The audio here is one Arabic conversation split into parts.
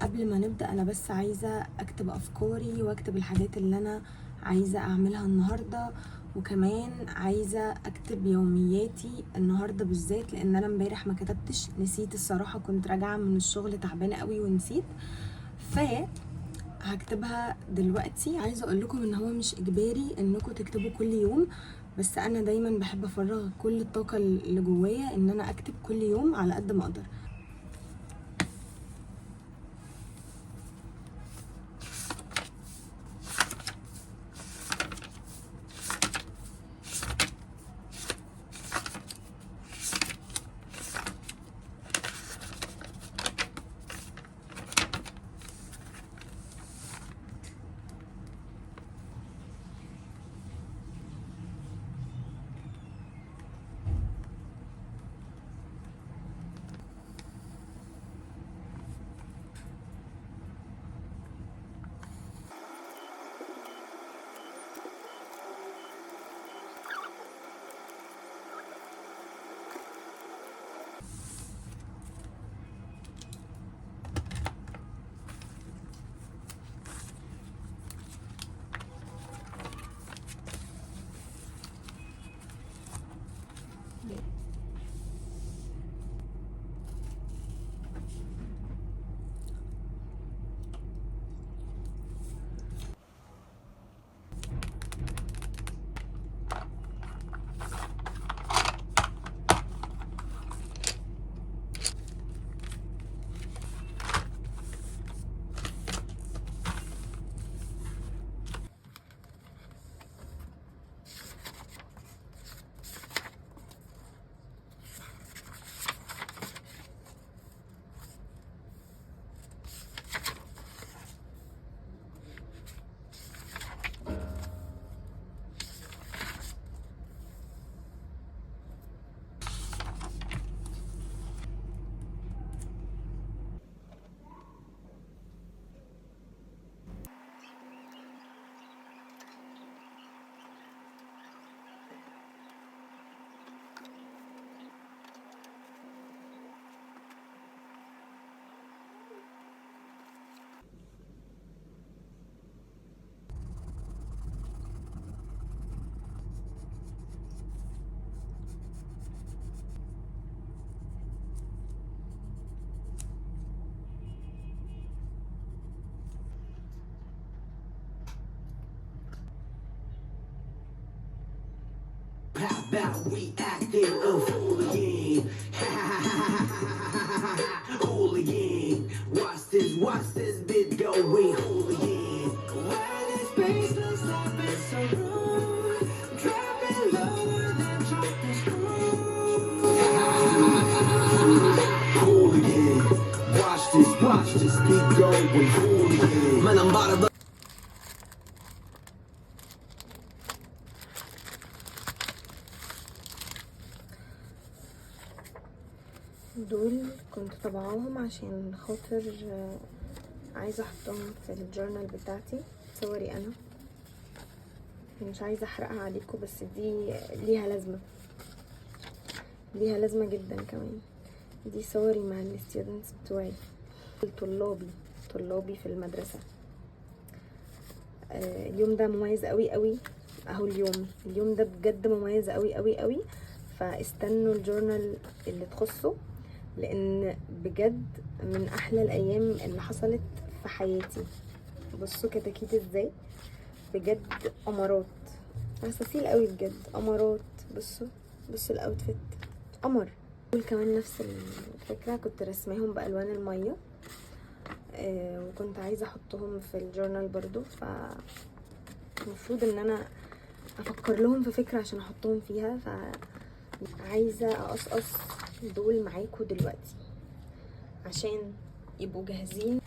قبل ما نبدأ انا بس عايزة اكتب افكاري واكتب الحاجات اللي انا عايزة اعملها النهاردة، وكمان عايزة اكتب يومياتي النهاردة بالذات، لان انا امبارح ما كتبتش، نسيت الصراحة، كنت راجعة من الشغل تعبانة قوي ونسيت، هكتبها دلوقتي. عايزة اقول لكم ان هو مش اجباري انكم تكتبوا كل يوم، بس انا دايما بحب افرغ كل الطاقة اللي جوايا ان انا اكتب كل يوم على قد ما اقدر. How about we acting a hooligan? Hooligan. Watch this bit going hooligan. Why this bass looks like it's so rude? Drop it lower than drop this groove. Hooligan. Watch this beat going hooligan. Man, I'm about to دول كنت طبعاهم عشان خاطر عايزة احطهم في الجورنال بتاعتي، صوري انا. مش عايزه احرقها عليكم، بس دي ليها لازمه، ليها لازمه جدا كمان. دي صوري مع الستودنتس بتوعي، طلابي في المدرسه. اليوم ده مميز قوي قوي اهو. اليوم ده بجد مميز قوي قوي قوي، فاستنوا الجورنال اللي تخصه، لان بجد من احلى الايام اللي حصلت في حياتي. بصوا كتاكيت ازاي، بجد قمرات، عساسيل قوي بجد، قمرات. بصوا الاوتفيت قمر. دول كمان نفس الفكره، كنت رسماهم بالوان الميه، وكنت عايزه احطهم في الجورنال برضو، فالمفروض ان انا افكر لهم في فكره عشان احطهم فيها. فعايزه اقصقص دول معاكم دلوقتي عشان يبقوا جاهزين.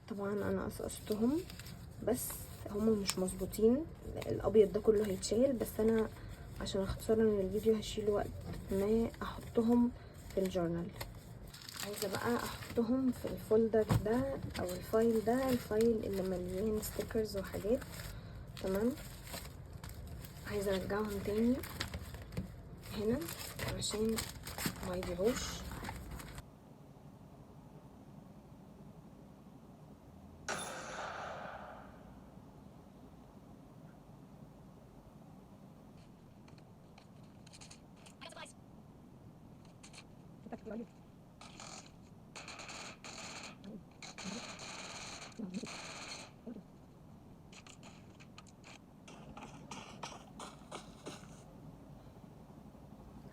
طبعا انا قصقصتهم بس هما مش مظبوطين، الابيض ده كله هيتشال، بس انا عشان اختصارا من الفيديو هشيله وقت ما احطهم في الجورنال. عايزه بقى احطهم في الفولدر ده او الفايل ده، الفايل اللي مليان ستيكرز وحاجات. تمام، عايزه ارجعهم تاني هنا عشان ما يضيعوش.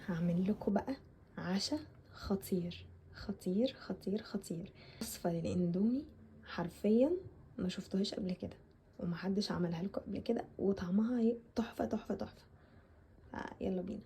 هعمل لكم بقى عشاء خطير خطير خطير خطير. وصفة للاندومي حرفيا ما شفتهاش قبل كده، ومحدش عملها لكم قبل كده، وطعمها تحفة تحفة تحفة. يلا بينا.